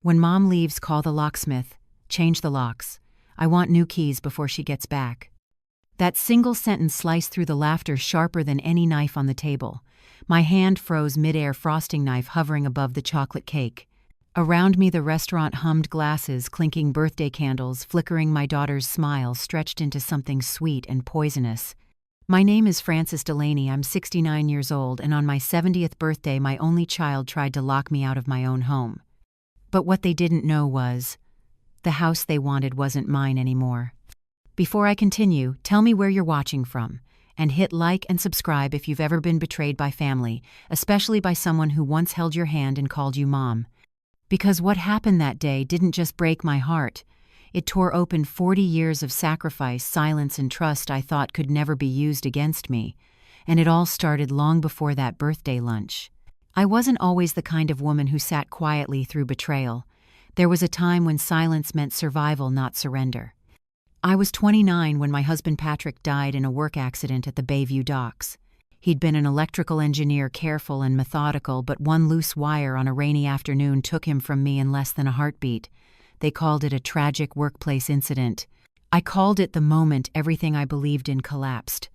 When Mom leaves, call the locksmith. Change the locks. I want new keys before she gets back. That single sentence sliced through the laughter sharper than any knife on the table. My hand froze mid-air, frosting knife hovering above the chocolate cake. Around me the restaurant hummed, glasses clinking, birthday candles flickering, my daughter's smile stretched into something sweet and poisonous. My name is Frances Delaney. I'm 69 years old, and on my 70th birthday my only child tried to lock me out of my own home. But what they didn't know was, the house they wanted wasn't mine anymore. Before I continue, tell me where you're watching from, and hit like and subscribe if you've ever been betrayed by family, especially by someone who once held your hand and called you mom. Because what happened that day didn't just break my heart, it tore open 40 years of sacrifice, silence, and trust I thought could never be used against me. And it all started long before that birthday lunch. I wasn't always the kind of woman who sat quietly through betrayal. There was a time when silence meant survival, not surrender. I was 29 when my husband Patrick died in a work accident at the Bayview docks. He'd been an electrical engineer, careful and methodical, but one loose wire on a rainy afternoon took him from me in less than a heartbeat. They called it a tragic workplace incident. I called it the moment everything I believed in collapsed.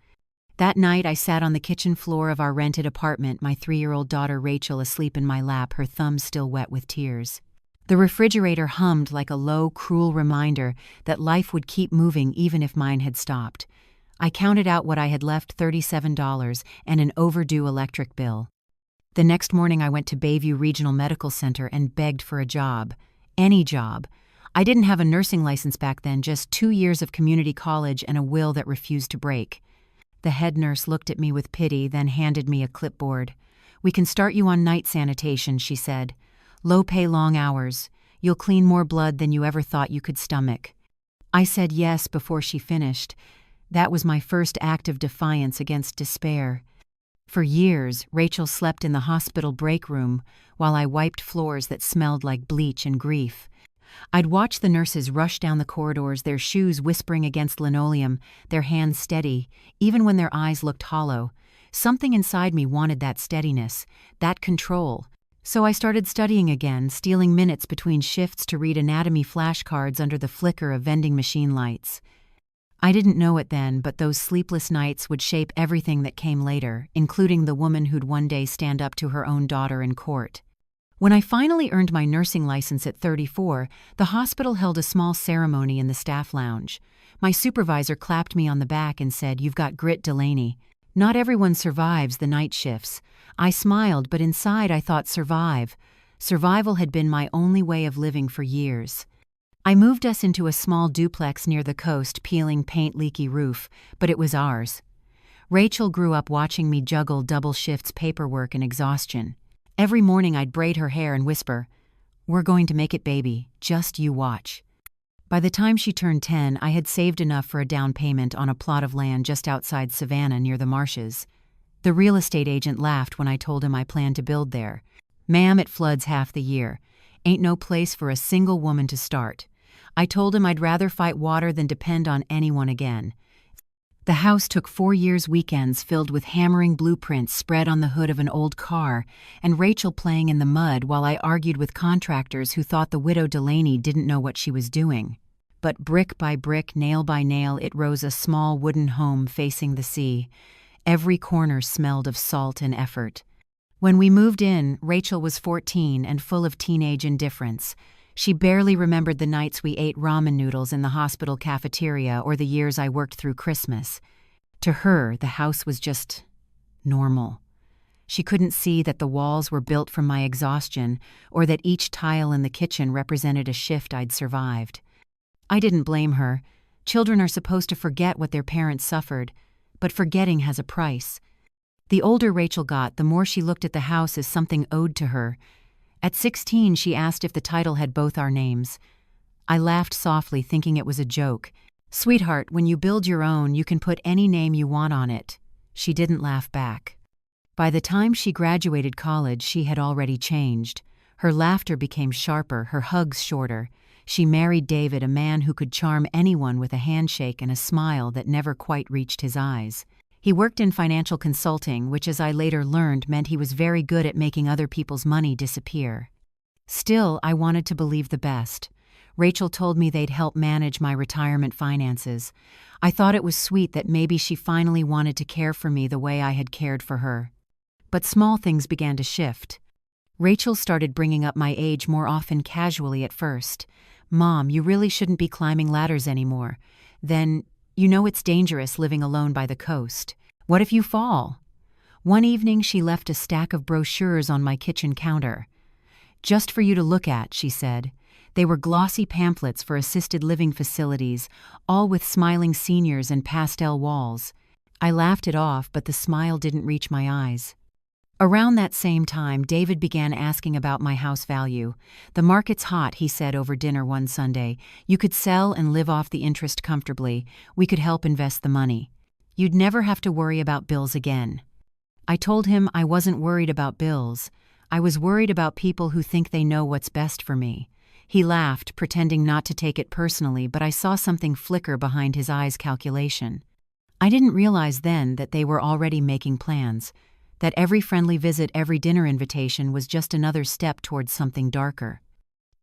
That night I sat on the kitchen floor of our rented apartment, my 3-year-old daughter Rachel asleep in my lap, her thumbs still wet with tears. The refrigerator hummed like a low, cruel reminder that life would keep moving even if mine had stopped. I counted out what I had left: $37 and an overdue electric bill. The next morning I went to Bayview Regional Medical Center and begged for a job. Any job. I didn't have a nursing license back then, just 2 years of community college and a will that refused to break. The head nurse looked at me with pity, then handed me a clipboard. "We can start you on night sanitation," she said. "Low pay, long hours. You'll clean more blood than you ever thought you could stomach." I said yes before she finished. That was my first act of defiance against despair. For years, Rachel slept in the hospital break room while I wiped floors that smelled like bleach and grief. I'd watch the nurses rush down the corridors, their shoes whispering against linoleum, their hands steady, even when their eyes looked hollow. Something inside me wanted that steadiness, that control. So I started studying again, stealing minutes between shifts to read anatomy flashcards under the flicker of vending machine lights. I didn't know it then, but those sleepless nights would shape everything that came later, including the woman who'd one day stand up to her own daughter in court. When I finally earned my nursing license at 34, the hospital held a small ceremony in the staff lounge. My supervisor clapped me on the back and said, "You've got grit, Delaney. Not everyone survives the night shifts." I smiled, but inside I thought survive. Survival had been my only way of living for years. I moved us into a small duplex near the coast, peeling paint, leaky roof, but it was ours. Rachel grew up watching me juggle double shifts, paperwork, and exhaustion. Every morning I'd braid her hair and whisper, "We're going to make it, baby. Just you watch." By the time she turned 10, I had saved enough for a down payment on a plot of land just outside Savannah near the marshes. The real estate agent laughed when I told him I planned to build there. "Ma'am, it floods half the year. Ain't no place for a single woman to start." I told him I'd rather fight water than depend on anyone again. The house took 4 years, weekends filled with hammering blueprints spread on the hood of an old car, and Rachel playing in the mud while I argued with contractors who thought the widow Delaney didn't know what she was doing. But brick by brick, nail by nail, it rose, a small wooden home facing the sea. Every corner smelled of salt and effort. When we moved in, Rachel was 14 and full of teenage indifference. She barely remembered the nights we ate ramen noodles in the hospital cafeteria or the years I worked through Christmas. To her, the house was just normal. She couldn't see that the walls were built from my exhaustion or that each tile in the kitchen represented a shift I'd survived. I didn't blame her. Children are supposed to forget what their parents suffered, but forgetting has a price. The older Rachel got, the more she looked at the house as something owed to her. At 16, she asked if the title had both our names. I laughed softly, thinking it was a joke. "Sweetheart, when you build your own, you can put any name you want on it." She didn't laugh back. By the time she graduated college, she had already changed. Her laughter became sharper, her hugs shorter. She married David, a man who could charm anyone with a handshake and a smile that never quite reached his eyes. He worked in financial consulting, which, as I later learned, meant he was very good at making other people's money disappear. Still, I wanted to believe the best. Rachel told me they'd help manage my retirement finances. I thought it was sweet that maybe she finally wanted to care for me the way I had cared for her. But small things began to shift. Rachel started bringing up my age more often casually at first. "Mom, you really shouldn't be climbing ladders anymore. Then, you know it's dangerous living alone by the coast. What if you fall?" One evening she left a stack of brochures on my kitchen counter. "Just for you to look at," she said. They were glossy pamphlets for assisted living facilities, all with smiling seniors and pastel walls. I laughed it off, but the smile didn't reach my eyes. Around that same time, David began asking about my house value. "The market's hot," he said over dinner one Sunday. "You could sell and live off the interest comfortably. We could help invest the money. You'd never have to worry about bills again." I told him I wasn't worried about bills. I was worried about people who think they know what's best for me. He laughed, pretending not to take it personally, but I saw something flicker behind his eyes' calculation. I didn't realize then that they were already making plans, that every friendly visit, every dinner invitation was just another step towards something darker.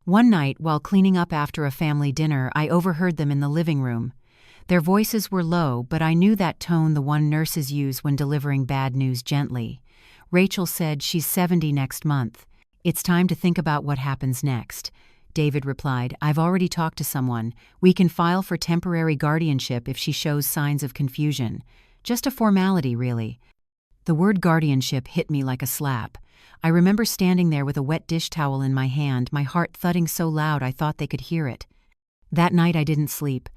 One night, while cleaning up after a family dinner, I overheard them in the living room. Their voices were low, but I knew that tone the one nurses use when delivering bad news gently. Rachel said she's 70 next month. "It's time to think about what happens next." David replied, "I've already talked to someone. We can file for temporary guardianship if she shows signs of confusion. Just a formality, really." The word guardianship hit me like a slap. I remember standing there with a wet dish towel in my hand, my heart thudding so loud I thought they could hear it. That night I didn't sleep.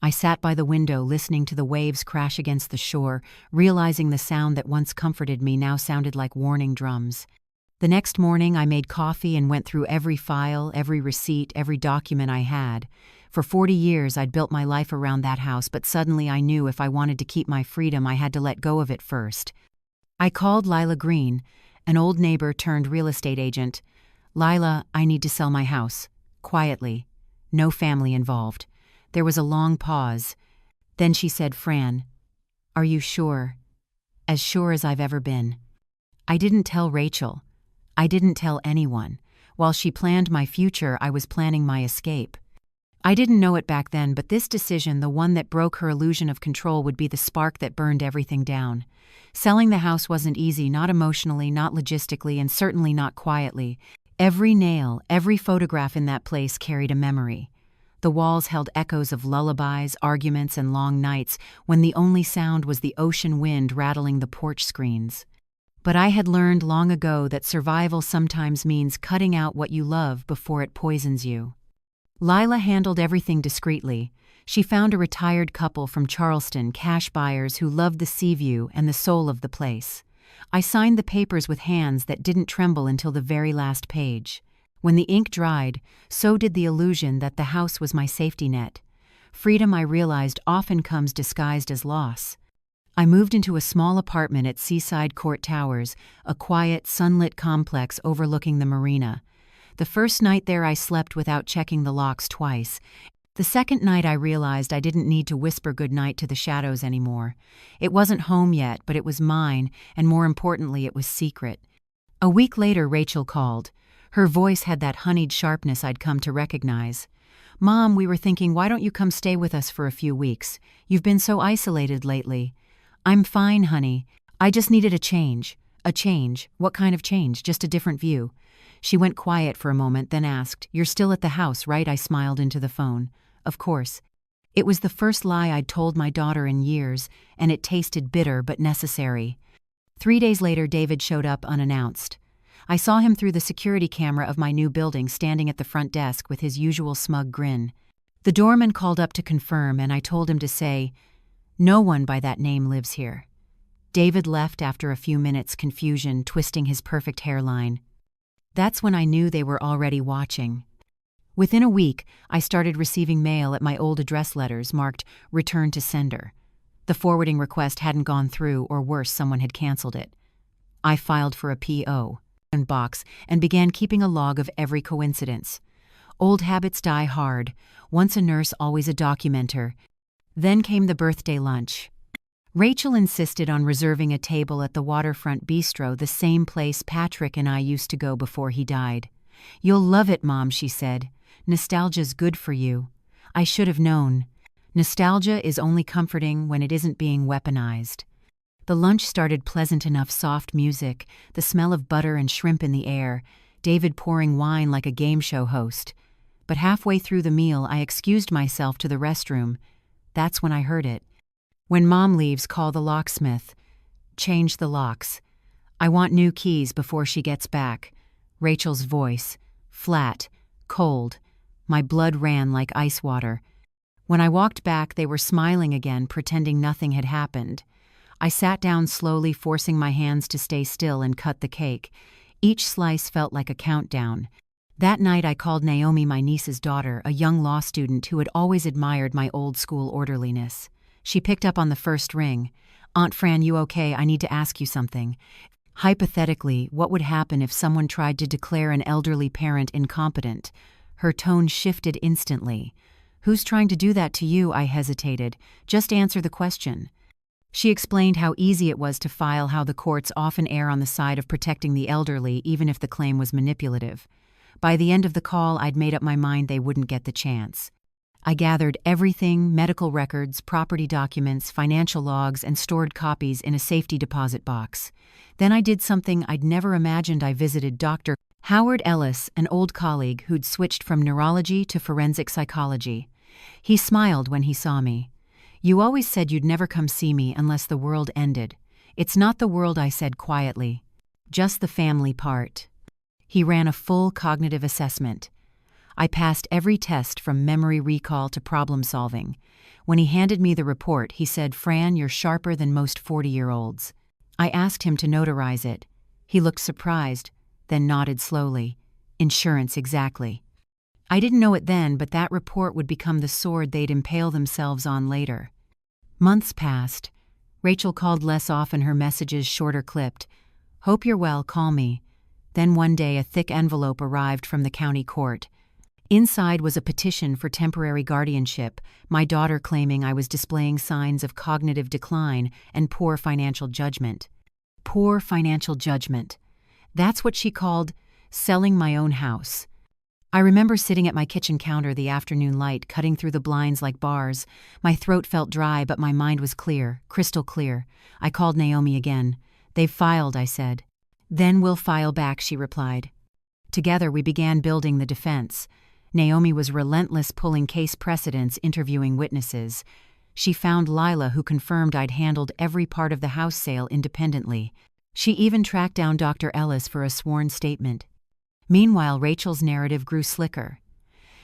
I sat by the window listening to the waves crash against the shore, realizing the sound that once comforted me now sounded like warning drums. The next morning I made coffee and went through every file, every receipt, every document I had. For 40 years I'd built my life around that house, but suddenly I knew if I wanted to keep my freedom I had to let go of it first. I called Lila Green, an old neighbor turned real estate agent. "Lila, I need to sell my house." Quietly. No family involved. There was a long pause. Then she said, "Fran, are you sure?" "As sure as I've ever been." I didn't tell Rachel. I didn't tell anyone. While she planned my future, I was planning my escape. I didn't know it back then, but this decision, the one that broke her illusion of control, would be the spark that burned everything down. Selling the house wasn't easy, not emotionally, not logistically, and certainly not quietly. Every nail, every photograph in that place carried a memory. The walls held echoes of lullabies, arguments, and long nights when the only sound was the ocean wind rattling the porch screens. But I had learned long ago that survival sometimes means cutting out what you love before it poisons you. Lila handled everything discreetly. She found a retired couple from Charleston, cash buyers who loved the sea view and the soul of the place. I signed the papers with hands that didn't tremble until the very last page. When the ink dried, so did the illusion that the house was my safety net. Freedom, I realized, often comes disguised as loss. I moved into a small apartment at Seaside Court Towers, a quiet, sunlit complex overlooking the marina. The first night there I slept without checking the locks twice. The second night I realized I didn't need to whisper goodnight to the shadows anymore. It wasn't home yet, but it was mine, and more importantly, it was secret. A week later, Rachel called. Her voice had that honeyed sharpness I'd come to recognize. "Mom, we were thinking, why don't you come stay with us for a few weeks? You've been so isolated lately." "I'm fine, honey. I just needed a change." "A change? What kind of change? Just a different view?" She went quiet for a moment, then asked, "You're still at the house, right?" I smiled into the phone. "Of course." It was the first lie I'd told my daughter in years, and it tasted bitter but necessary. 3 days later, David showed up unannounced. I saw him through the security camera of my new building, standing at the front desk with his usual smug grin. The doorman called up to confirm, and I told him to say, "No one by that name lives here." David left after a few minutes, confusion twisting his perfect hairline. That's when I knew they were already watching. Within a week, I started receiving mail at my old address letters marked "Return to Sender." The forwarding request hadn't gone through, or worse, someone had canceled it. I filed for a P.O. box and began keeping a log of every coincidence. Old habits die hard. Once a nurse, always a documenter. Then came the birthday lunch. Rachel insisted on reserving a table at the waterfront bistro, the same place Patrick and I used to go before he died. "You'll love it, Mom," she said. "Nostalgia's good for you." I should have known. Nostalgia is only comforting when it isn't being weaponized. The lunch started pleasant enough soft music, the smell of butter and shrimp in the air, David pouring wine like a game show host. But halfway through the meal, I excused myself to the restroom. That's when I heard it. "When Mom leaves, call the locksmith. Change the locks. I want new keys before she gets back." Rachel's voice, flat, cold. My blood ran like ice water. When I walked back, they were smiling again, pretending nothing had happened. I sat down slowly, forcing my hands to stay still, and cut the cake. Each slice felt like a countdown. That night I called Naomi, my niece's daughter, a young law student who had always admired my old-school orderliness. She picked up on the first ring. "Aunt Fran, you okay? I need to ask you something." Hypothetically, what would happen if someone tried to declare an elderly parent incompetent? Her tone shifted instantly. "Who's trying to do that to you?" I hesitated. "Just answer the question." She explained how easy it was to file, how the courts often err on the side of protecting the elderly, even if the claim was manipulative. By the end of the call, I'd made up my mind they wouldn't get the chance. I gathered everything: medical records, property documents, financial logs, and stored copies in a safety deposit box. Then I did something I'd never imagined. I visited Dr. Howard Ellis, an old colleague who'd switched from neurology to forensic psychology. He smiled when he saw me. "You always said you'd never come see me unless the world ended." "It's not the world," I said quietly. "Just the family part." He ran a full cognitive assessment. I passed every test from memory recall to problem solving. When he handed me the report, he said, "Fran, you're sharper than most 40-year-olds." I asked him to notarize it. He looked surprised, then nodded slowly. "Insurance, exactly." I didn't know it then, but that report would become the sword they'd impale themselves on later. Months passed. Rachel called less often, her messages shorter, clipped. "Hope you're well, call me." Then one day a thick envelope arrived from the county court. Inside was a petition for temporary guardianship, my daughter claiming I was displaying signs of cognitive decline and poor financial judgment. Poor financial judgment. That's what she called selling my own house. I remember sitting at my kitchen counter, the afternoon light cutting through the blinds like bars. My throat felt dry, but my mind was clear, crystal clear. I called Naomi again. "They've filed," I said. "Then we'll file back," she replied. Together we began building the defense. Naomi was relentless, pulling case precedents, interviewing witnesses. She found Lila, who confirmed I'd handled every part of the house sale independently. She even tracked down Dr. Ellis for a sworn statement. Meanwhile, Rachel's narrative grew slicker.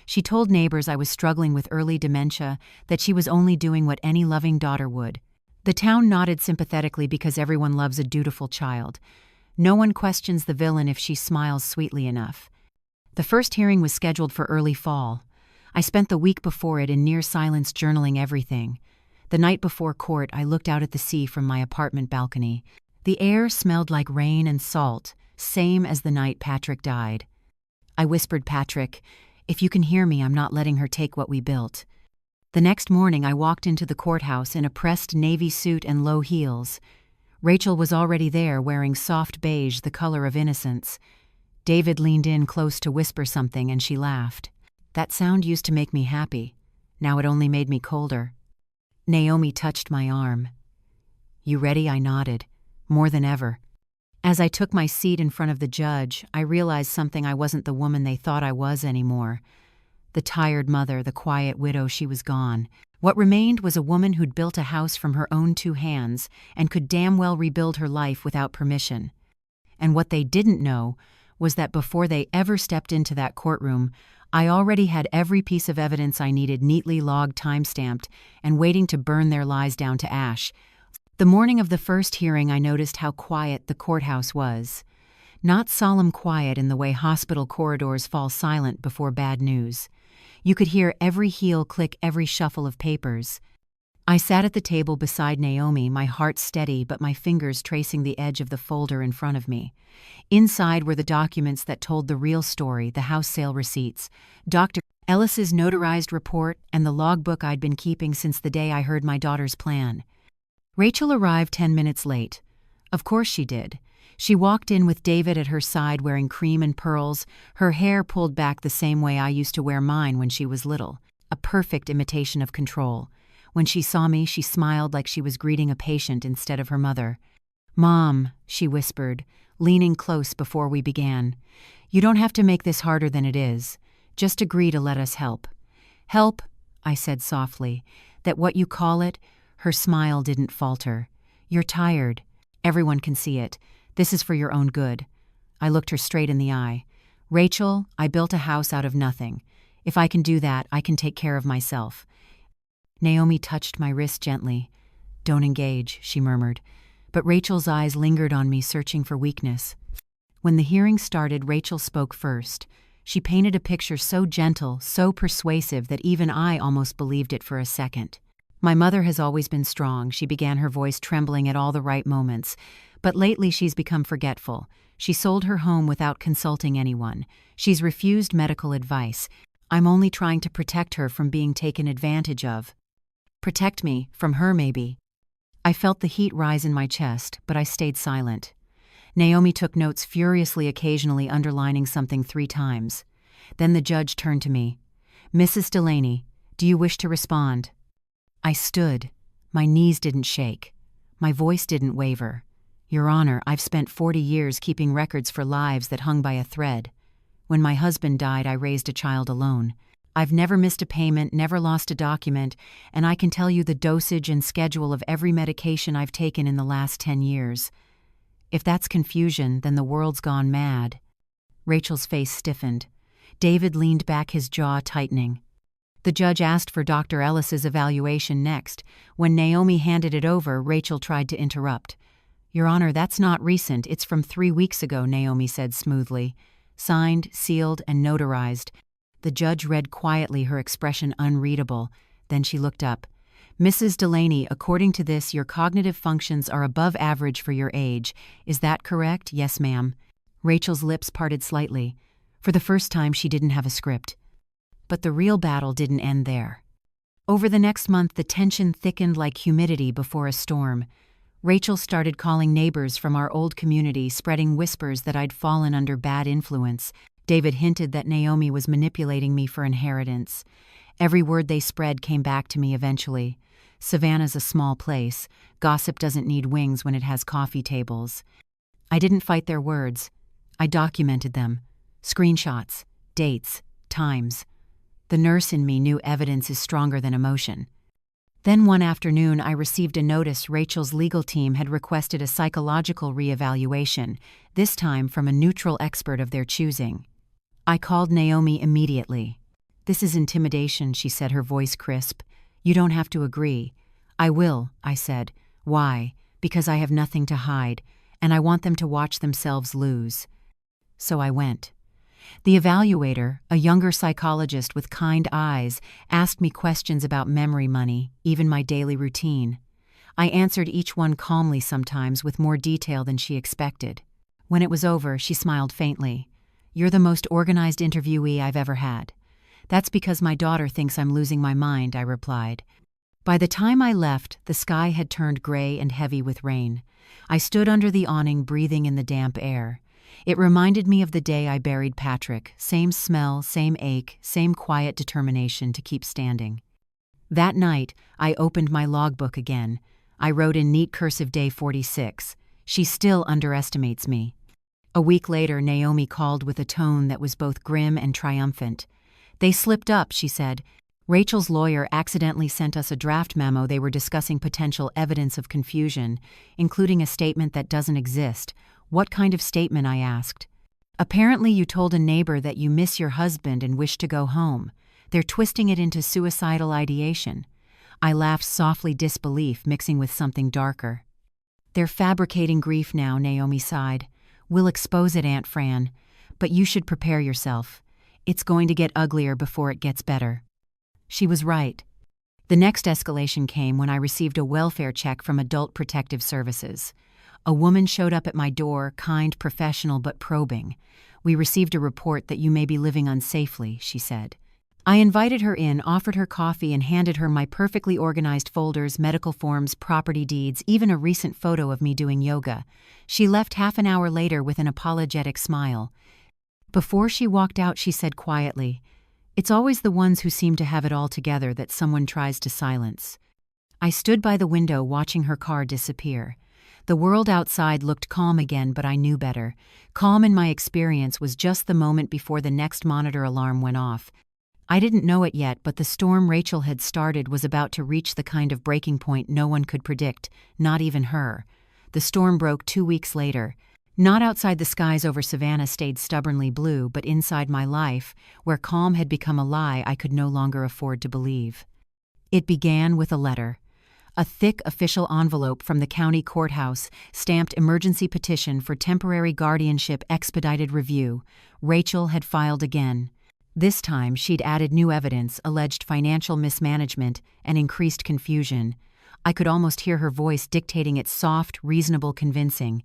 She told neighbors I was struggling with early dementia, that she was only doing what any loving daughter would. The town nodded sympathetically because everyone loves a dutiful child. No one questions the villain if she smiles sweetly enough. The first hearing was scheduled for early fall. I spent the week before it in near silence, journaling everything. The night before court, I looked out at the sea from my apartment balcony. The air smelled like rain and salt, same as the night Patrick died. I whispered, "Patrick, if you can hear me, I'm not letting her take what we built." The next morning, I walked into the courthouse in a pressed navy suit and low heels. Rachel was already there, wearing soft beige, the color of innocence. David leaned in close to whisper something, and she laughed. That sound used to make me happy. Now it only made me colder. Naomi touched my arm. "You ready?" I nodded. More than ever. As I took my seat in front of the judge, I realized something: I wasn't the woman they thought I was anymore. The tired mother, the quiet widow, she was gone. What remained was a woman who'd built a house from her own two hands and could damn well rebuild her life without permission. And what they didn't know was that before they ever stepped into that courtroom, I already had every piece of evidence I needed, neatly logged, time-stamped, and waiting to burn their lies down to ash. The morning of the first hearing, I noticed how quiet the courthouse was. Not solemn quiet in the way hospital corridors fall silent before bad news. You could hear every heel click, every shuffle of papers. I sat at the table beside Naomi, my heart steady but my fingers tracing the edge of the folder in front of me. Inside were the documents that told the real story: the house sale receipts, Dr. Ellis's notarized report, and the logbook I'd been keeping since the day I heard my daughter's plan. Rachel arrived 10 minutes late. Of course she did. She walked in with David at her side wearing cream and pearls, her hair pulled back the same way I used to wear mine when she was little, a perfect imitation of control. When she saw me, she smiled like she was greeting a patient instead of her mother. "Mom," she whispered, leaning close before we began. "You don't have to make this harder than it is. Just agree to let us help." "Help," I said softly. "That what you call it?" Her smile didn't falter. "You're tired. Everyone can see it. This is for your own good." I looked her straight in the eye. "Rachel, I built a house out of nothing. If I can do that, I can take care of myself." Naomi touched my wrist gently. "Don't engage," she murmured. But Rachel's eyes lingered on me, searching for weakness. When the hearing started, Rachel spoke first. She painted a picture so gentle, so persuasive that even I almost believed it for a second. "My mother has always been strong," she began, her voice trembling at all the right moments. "But lately she's become forgetful. She sold her home without consulting anyone. She's refused medical advice. I'm only trying to protect her from being taken advantage of." "Protect me, from her maybe." I felt the heat rise in my chest, but I stayed silent. Naomi took notes furiously, occasionally underlining something 3 times. Then the judge turned to me. "Mrs. Delaney, do you wish to respond?" I stood. My knees didn't shake. My voice didn't waver. "Your Honor, I've spent 40 years keeping records for lives that hung by a thread. When my husband died, I raised a child alone. I've never missed a payment, never lost a document, and I can tell you the dosage and schedule of every medication I've taken in the last 10 years. If that's confusion, then the world's gone mad." Rachel's face stiffened. David leaned back, his jaw tightening. The judge asked for Dr. Ellis's evaluation next. When Naomi handed it over, Rachel tried to interrupt. "Your Honor, that's not recent. It's from 3 weeks ago," Naomi said smoothly. "Signed, sealed, and notarized." The judge read quietly, her expression unreadable. Then she looked up. "Mrs. Delaney, according to this, your cognitive functions are above average for your age. Is that correct?" "Yes, ma'am." Rachel's lips parted slightly. For the first time, she didn't have a script. But the real battle didn't end there. Over the next month, the tension thickened like humidity before a storm. Rachel started calling neighbors from our old community, spreading whispers that I'd fallen under bad influence. David hinted that Naomi was manipulating me for inheritance. Every word they spread came back to me eventually. Savannah's a small place. Gossip doesn't need wings when it has coffee tables. I didn't fight their words. I documented them. Screenshots, dates, times. The nurse in me knew evidence is stronger than emotion. Then one afternoon, I received a notice Rachel's legal team had requested a psychological reevaluation, this time from a neutral expert of their choosing. I called Naomi immediately. "This is intimidation," she said, her voice crisp. "You don't have to agree." "I will," I said. "Why?" "Because I have nothing to hide, and I want them to watch themselves lose." So I went. The evaluator, a younger psychologist with kind eyes, asked me questions about memory money, even my daily routine. I answered each one calmly, sometimes with more detail than she expected. When it was over, she smiled faintly. "You're the most organized interviewee I've ever had." "That's because my daughter thinks I'm losing my mind," I replied. By the time I left, the sky had turned gray and heavy with rain. I stood under the awning, breathing in the damp air. It reminded me of the day I buried Patrick. Same smell, same ache, same quiet determination to keep standing. That night, I opened my logbook again. I wrote in neat cursive day 46. She still underestimates me. A week later, Naomi called with a tone that was both grim and triumphant. "They slipped up," she said. "Rachel's lawyer accidentally sent us a draft memo. They were discussing potential evidence of confusion, including a statement that doesn't exist." "What kind of statement?" I asked. "Apparently you told a neighbor that you miss your husband and wish to go home. They're twisting it into suicidal ideation." I laughed softly, disbelief mixing with something darker. "They're fabricating grief now," Naomi sighed. "We'll expose it, Aunt Fran. But you should prepare yourself. It's going to get uglier before it gets better." She was right. The next escalation came when I received a welfare check from Adult Protective Services. A woman showed up at my door, kind, professional, but probing. "We received a report that you may be living unsafely," she said. I invited her in, offered her coffee, and handed her my perfectly organized folders, medical forms, property deeds, even a recent photo of me doing yoga. She left half an hour later with an apologetic smile. Before she walked out, she said quietly, "It's always the ones who seem to have it all together that someone tries to silence." I stood by the window watching her car disappear. The world outside looked calm again, but I knew better. Calm in my experience was just the moment before the next monitor alarm went off. I didn't know it yet, but the storm Rachel had started was about to reach the kind of breaking point no one could predict, not even her. The storm broke 2 weeks later. Not outside the skies over Savannah stayed stubbornly blue, but inside my life, where calm had become a lie I could no longer afford to believe. It began with a letter. A thick official envelope from the county courthouse, stamped emergency petition for temporary guardianship expedited review. Rachel had filed again. This time she'd added new evidence, alleged financial mismanagement, and increased confusion. I could almost hear her voice dictating it, soft, reasonable, convincing.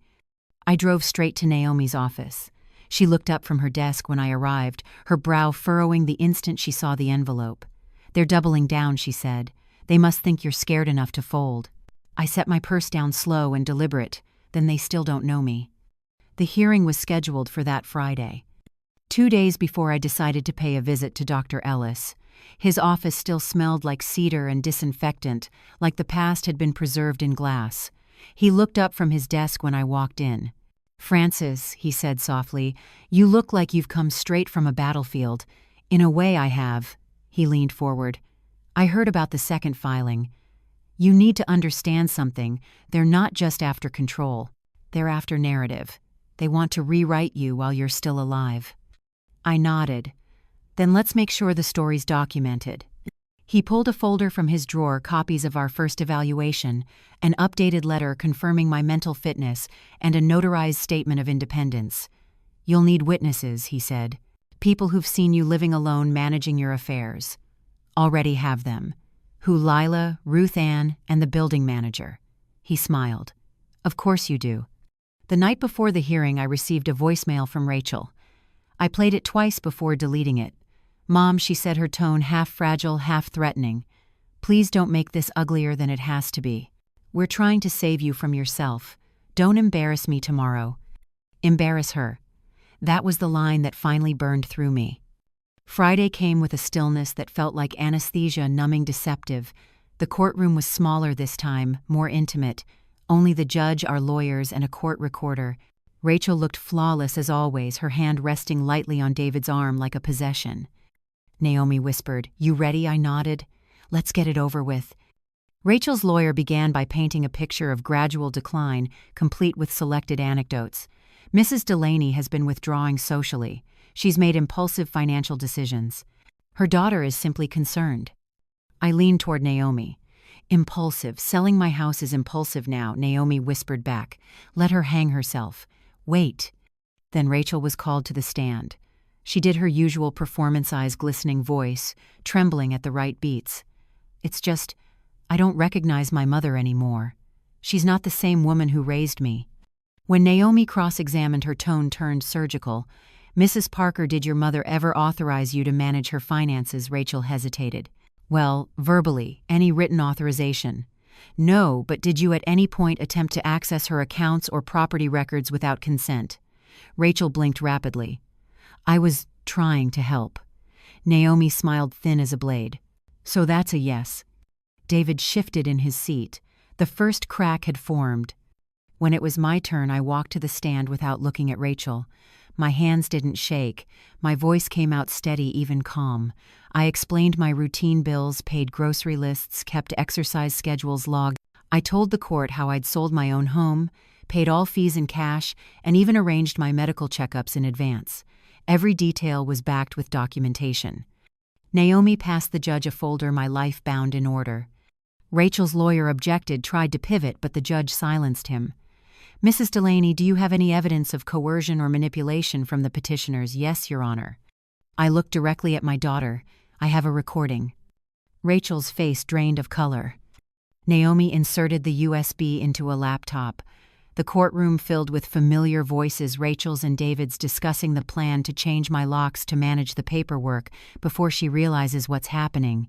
I drove straight to Naomi's office. She looked up from her desk when I arrived, her brow furrowing the instant she saw the envelope. "They're doubling down," she said. "They must think you're scared enough to fold." I set my purse down, slow and deliberate. "Then they still don't know me." The hearing was scheduled for that Friday. 2 days before, I decided to pay a visit to Dr. Ellis. His office still smelled like cedar and disinfectant, like the past had been preserved in glass. He looked up from his desk when I walked in. "Frances," he said softly, "you look like you've come straight from a battlefield." "In a way, I have." He leaned forward. "I heard about the second filing. You need to understand something. They're not just after control. They're after narrative. They want to rewrite you while you're still alive." I nodded. "Then let's make sure the story's documented." He pulled a folder from his drawer, copies of our first evaluation, an updated letter confirming my mental fitness, and a notarized statement of independence. "You'll need witnesses," he said. "People who've seen you living alone, managing your affairs." "Already have them." "Who? Lila, Ruth Ann, and the building manager." He smiled. "Of course you do." The night before the hearing, I received a voicemail from Rachel. I played it twice before deleting it. "Mom," she said, her tone half fragile, half threatening. "Please don't make this uglier than it has to be. We're trying to save you from yourself. Don't embarrass me tomorrow." Embarrass her. That was the line that finally burned through me. Friday came with a stillness that felt like anesthesia, numbing, deceptive. The courtroom was smaller this time, more intimate. Only the judge, our lawyers, and a court recorder. Rachel looked flawless as always, her hand resting lightly on David's arm like a possession. Naomi whispered, "You ready?" I nodded. "Let's get it over with." Rachel's lawyer began by painting a picture of gradual decline, complete with selected anecdotes. "Mrs. Delaney has been withdrawing socially. She's made impulsive financial decisions. Her daughter is simply concerned." I leaned toward Naomi. "Impulsive. Selling my house is impulsive now," Naomi whispered back. "Let her hang herself." "Wait." Then Rachel was called to the stand. She did her usual performance, eyes glistening, voice trembling at the right beats. "It's just, I don't recognize my mother anymore. She's not the same woman who raised me." When Naomi cross-examined, her tone turned surgical. "Mrs. Parker, did your mother ever authorize you to manage her finances?" Rachel hesitated. "Well, verbally. Any written authorization?" "No, but did you at any point attempt to access her accounts or property records without consent?" Rachel blinked rapidly. "I was trying to help." Naomi smiled, thin as a blade. "So that's a yes." David shifted in his seat. The first crack had formed. When it was my turn, I walked to the stand without looking at Rachel. My hands didn't shake. My voice came out steady, even calm. I explained my routine bills, paid grocery lists, kept exercise schedules logged. I told the court how I'd sold my own home, paid all fees in cash, and even arranged my medical checkups in advance. Every detail was backed with documentation. Naomi passed the judge a folder, my life bound in order. Rachel's lawyer objected, tried to pivot, but the judge silenced him. "Mrs. Delaney, do you have any evidence of coercion or manipulation from the petitioners?" "Yes, Your Honor." I looked directly at my daughter. "I have a recording." Rachel's face drained of color. Naomi inserted the USB into a laptop. The courtroom filled with familiar voices, Rachel's and David's, discussing the plan to change my locks to manage the paperwork before she realizes what's happening.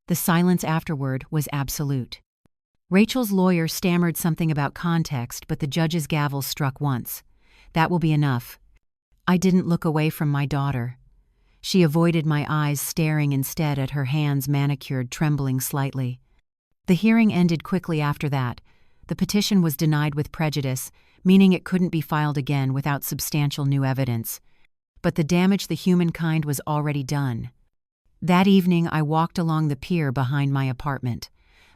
The silence afterward was absolute. Rachel's lawyer stammered something about context, but the judge's gavel struck once. That will be enough. I didn't look away from my daughter. She avoided my eyes, staring instead at her hands manicured, trembling slightly. The hearing ended quickly after that. The petition was denied with prejudice, meaning it couldn't be filed again without substantial new evidence. But the damage to humankind was already done. That evening I walked along the pier behind my apartment.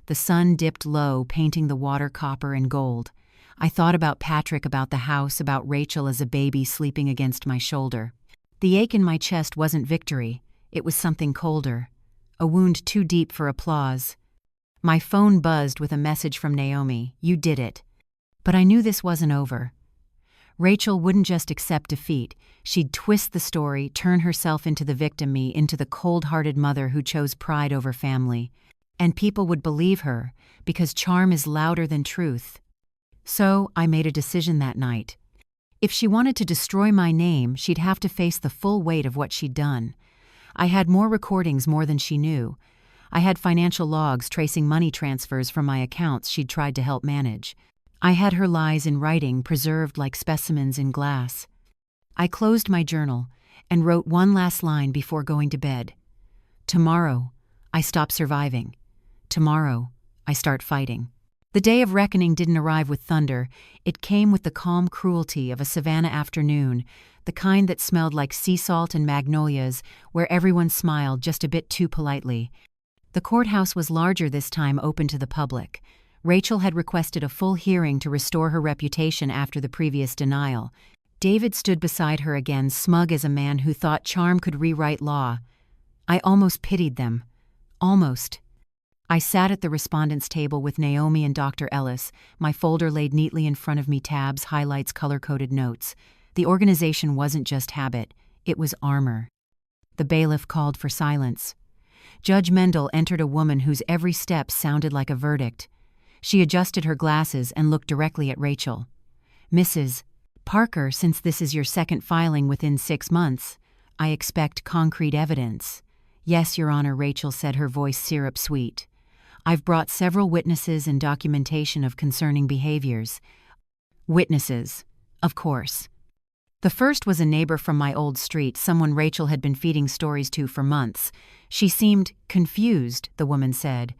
The sun dipped low, painting the water copper and gold. I thought about Patrick, about the house, about Rachel as a baby sleeping against my shoulder. The ache in my chest wasn't victory, it was something colder. A wound too deep for applause. My phone buzzed with a message from Naomi. You did it. But I knew this wasn't over. Rachel wouldn't just accept defeat. She'd twist the story, turn herself into the victim, me into the cold-hearted mother who chose pride over family. And people would believe her, because charm is louder than truth. So I made a decision that night. If she wanted to destroy my name, she'd have to face the full weight of what she'd done. I had more recordings, more than she knew. I had financial logs tracing money transfers from my accounts she'd tried to help manage. I had her lies in writing, preserved like specimens in glass. I closed my journal and wrote one last line before going to bed. Tomorrow, I stop surviving. Tomorrow, I start fighting. The day of reckoning didn't arrive with thunder. It came with the calm cruelty of a savannah afternoon, the kind that smelled like sea salt and magnolias, where everyone smiled just a bit too politely. The courthouse was larger this time, open to the public. Rachel had requested a full hearing to restore her reputation after the previous denial. David stood beside her again, smug as a man who thought charm could rewrite law. I almost pitied them. Almost. I sat at the respondents' table with Naomi and Dr. Ellis, my folder laid neatly in front of me, tabs, highlights, color-coded notes. The organization wasn't just habit, it was armor. The bailiff called for silence. Judge Mendel entered, a woman whose every step sounded like a verdict. She adjusted her glasses and looked directly at Rachel. Mrs. Parker, since this is your second filing within 6 months, I expect concrete evidence. Yes, Your Honor, Rachel said, her voice syrup-sweet. I've brought several witnesses and documentation of concerning behaviors. Witnesses, of course. The first was a neighbor from my old street, someone Rachel had been feeding stories to for months. She seemed confused, the woman said.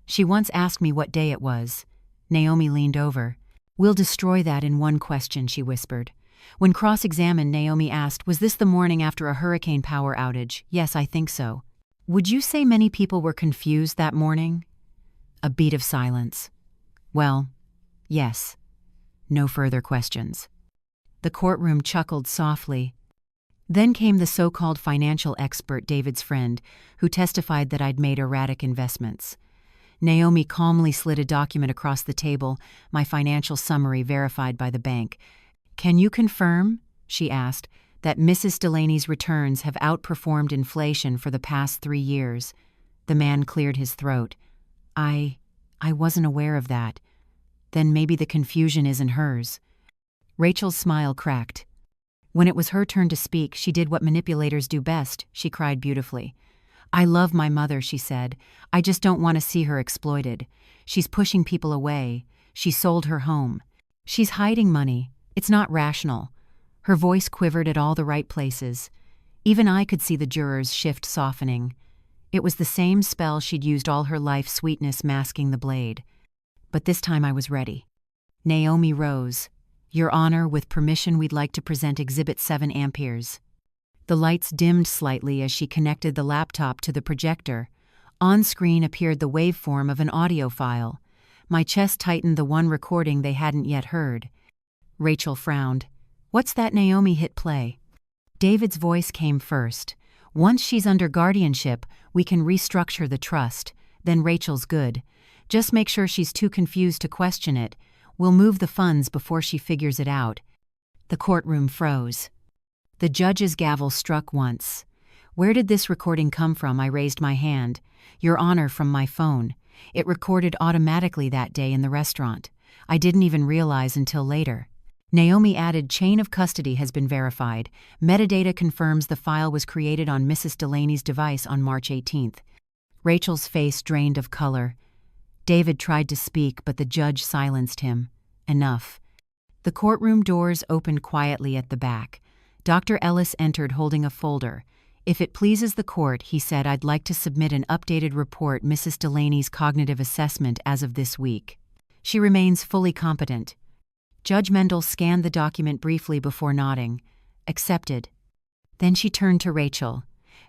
She once asked me what day it was. Naomi leaned over. We'll destroy that in one question, she whispered. When cross-examined, Naomi asked, was this the morning after a hurricane power outage? Yes, I think so. Would you say many people were confused that morning? A beat of silence. Well, yes. No further questions. The courtroom chuckled softly. Then came the so-called financial expert, David's friend, who testified that I'd made erratic investments. Naomi calmly slid a document across the table, my financial summary verified by the bank. Can you confirm, she asked, that Mrs. Delaney's returns have outperformed inflation for the past 3 years? The man cleared his throat. I wasn't aware of that. Then maybe the confusion isn't hers. Rachel's smile cracked. When it was her turn to speak, she did what manipulators do best. She cried beautifully. I love my mother, she said. I just don't want to see her exploited. She's pushing people away. She sold her home. She's hiding money. It's not rational. Her voice quivered at all the right places. Even I could see the jurors' shift softening. It was the same spell she'd used all her life, sweetness masking the blade. But this time I was ready. Naomi rose. Your Honor, with permission, we'd like to present Exhibit 7 amperes. The lights dimmed slightly as she connected the laptop to the projector. On screen appeared the waveform of an audio file. My chest tightened, the one recording they hadn't yet heard. Rachel frowned. What's that? Naomi hit play. David's voice came first. Once she's under guardianship, we can restructure the trust. Then Rachel's good. Just make sure she's too confused to question it. We'll move the funds before she figures it out. The courtroom froze. The judge's gavel struck once. Where did this recording come from? I raised my hand. Your Honor, from my phone. It recorded automatically that day in the restaurant. I didn't even realize until later. Naomi added, chain of custody has been verified. Metadata confirms the file was created on Mrs. Delaney's device on March 18th. Rachel's face drained of color. David tried to speak, but the judge silenced him. Enough. The courtroom doors opened quietly at the back. Dr. Ellis entered holding a folder. If it pleases the court, he said, I'd like to submit an updated report, Mrs. Delaney's cognitive assessment as of this week. She remains fully competent. Judge Mendel scanned the document briefly before nodding. Accepted. Then she turned to Rachel.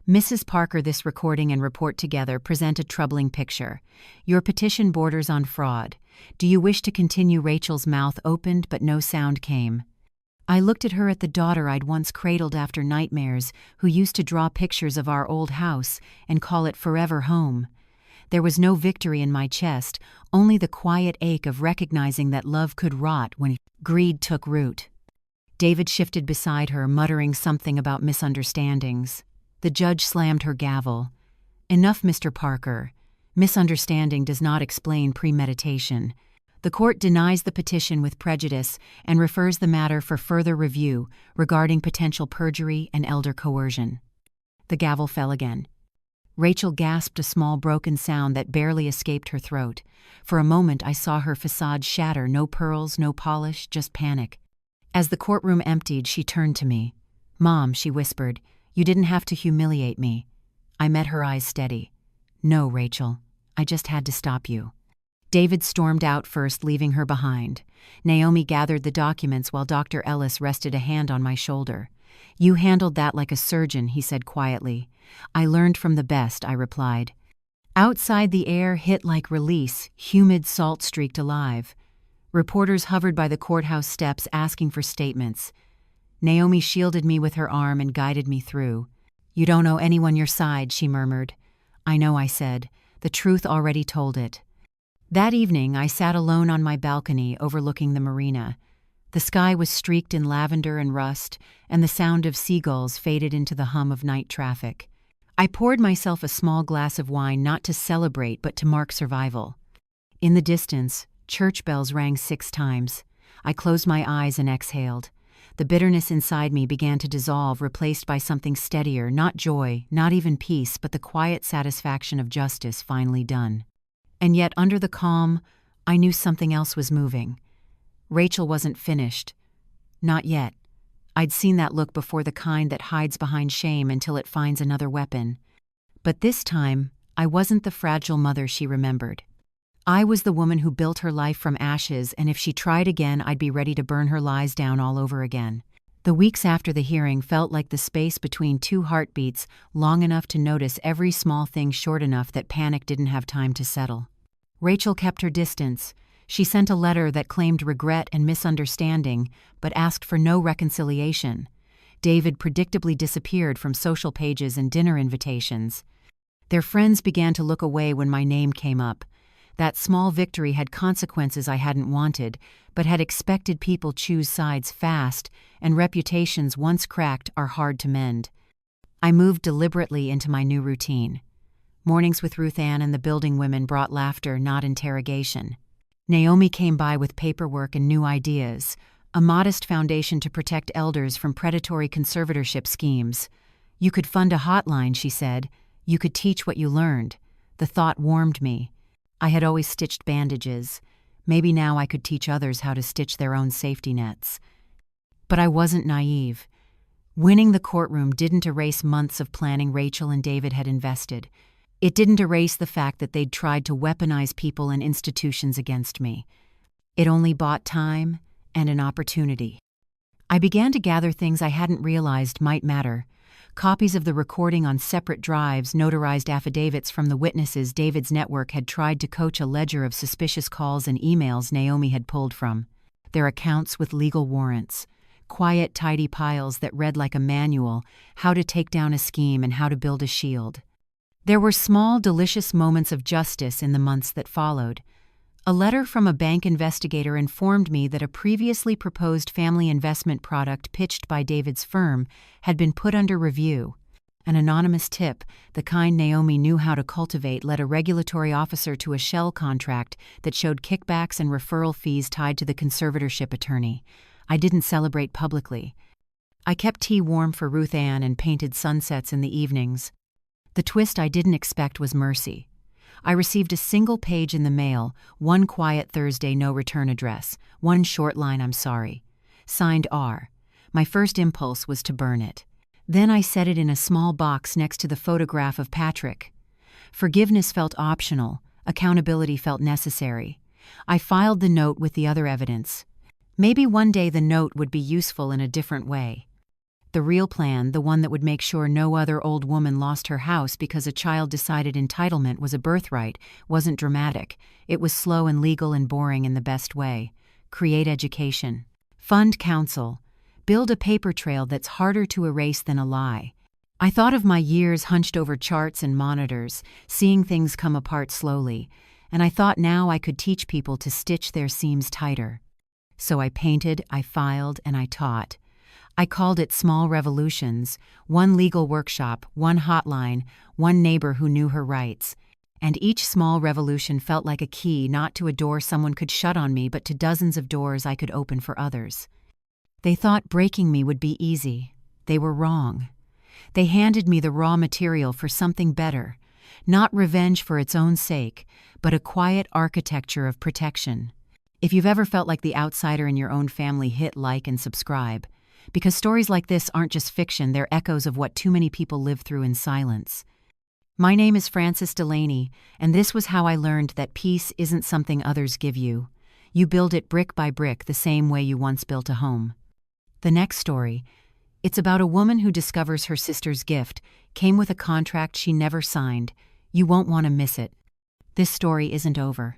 Mrs. Parker, this recording and report together present a troubling picture. Your petition borders on fraud. Do you wish to continue? Rachel's mouth opened, but no sound came. I looked at her, at the daughter I'd once cradled after nightmares, who used to draw pictures of our old house and call it forever home. There was no victory in my chest, only the quiet ache of recognizing that love could rot when greed took root. David shifted beside her, muttering something about misunderstandings. The judge slammed her gavel. Enough, Mr. Parker. Misunderstanding does not explain premeditation. The court denies the petition with prejudice and refers the matter for further review regarding potential perjury and elder coercion. The gavel fell again. Rachel gasped, a small broken sound that barely escaped her throat. For a moment I saw her facade shatter, no pearls, no polish, just panic. As the courtroom emptied, she turned to me. Mom, she whispered, you didn't have to humiliate me. I met her eyes steady. No, Rachel, I just had to stop you. David stormed out first, leaving her behind. Naomi gathered the documents while Dr. Ellis rested a hand on my shoulder. You handled that like a surgeon, he said quietly. I learned from the best, I replied. Outside, the air hit like release, humid, salt-streaked alive. Reporters hovered by the courthouse steps asking for statements. Naomi shielded me with her arm and guided me through. You don't owe anyone your side, she murmured. I know, I said. The truth already told it. That evening, I sat alone on my balcony overlooking the marina. The sky was streaked in lavender and rust, and the sound of seagulls faded into the hum of night traffic. I poured myself a small glass of wine, not to celebrate but to mark survival. In the distance, church bells rang 6 times. I closed my eyes and exhaled. The bitterness inside me began to dissolve, replaced by something steadier, not joy, not even peace, but the quiet satisfaction of justice finally done. And yet, under the calm, I knew something else was moving. Rachel wasn't finished. Not yet. I'd seen that look before, the kind that hides behind shame until it finds another weapon. But this time, I wasn't the fragile mother she remembered. I was the woman who built her life from ashes, and if she tried again, I'd be ready to burn her lies down all over again. The weeks after the hearing felt like the space between 2 heartbeats, long enough to notice every small thing, short enough that panic didn't have time to settle. Rachel kept her distance. She sent a letter that claimed regret and misunderstanding, but asked for no reconciliation. David predictably disappeared from social pages and dinner invitations. Their friends began to look away when my name came up. That small victory had consequences I hadn't wanted, but had expected people choose sides fast, and reputations once cracked are hard to mend. I moved deliberately into my new routine. Mornings with Ruth Ann and the building women brought laughter, not interrogation. Naomi came by with paperwork and new ideas, a modest foundation to protect elders from predatory conservatorship schemes. You could fund a hotline, she said. You could teach what you learned. The thought warmed me. I had always stitched bandages. Maybe now I could teach others how to stitch their own safety nets. But I wasn't naive. Winning the courtroom didn't erase months of planning Rachel and David had invested. It didn't erase the fact that they'd tried to weaponize people and institutions against me. It only bought time and an opportunity. I began to gather things I hadn't realized might matter. Copies of the recording on separate drives, notarized affidavits from the witnesses. David's network had tried to coach a ledger of suspicious calls and emails Naomi had pulled from. Their accounts with legal warrants. Quiet, tidy piles that read like a manual, how to take down a scheme and how to build a shield. There were small, delicious moments of justice in the months that followed. A letter from a bank investigator informed me that a previously proposed family investment product pitched by David's firm had been put under review. An anonymous tip, the kind Naomi knew how to cultivate, led a regulatory officer to a shell contract that showed kickbacks and referral fees tied to the conservatorship attorney. I didn't celebrate publicly. I kept tea warm for Ruth Ann and painted sunsets in the evenings. The twist I didn't expect was mercy. I received a single page in the mail, one quiet Thursday no return address, one short line "I'm sorry." Signed R. My first impulse was to burn it. Then I set it in a small box next to the photograph of Patrick. Forgiveness felt optional, accountability felt necessary. I filed the note with the other evidence. Maybe one day the note would be useful in a different way. The real plan, the one that would make sure no other old woman lost her house because a child decided entitlement was a birthright, wasn't dramatic. It was slow and legal and boring in the best way. Create education. Fund counsel. Build a paper trail that's harder to erase than a lie. I thought of my years hunched over charts and monitors, seeing things come apart slowly, and I thought now I could teach people to stitch their seams tighter. So I painted, I filed, and I taught. I called it Small Revolutions, one legal workshop, one hotline, one neighbor who knew her rights. And each small revolution felt like a key not to a door someone could shut on me, but to dozens of doors I could open for others. They thought breaking me would be easy. They were wrong. They handed me the raw material for something better, not revenge for its own sake, but a quiet architecture of protection. If you've ever felt like the outsider in your own family, hit like and subscribe. Because stories like this aren't just fiction, they're echoes of what too many people live through in silence. My name is Frances Delaney, and this was how I learned that peace isn't something others give you. You build it brick by brick the same way you once built a home. The next story, it's about a woman who discovers her sister's gift came with a contract she never signed. You won't want to miss it. This story isn't over.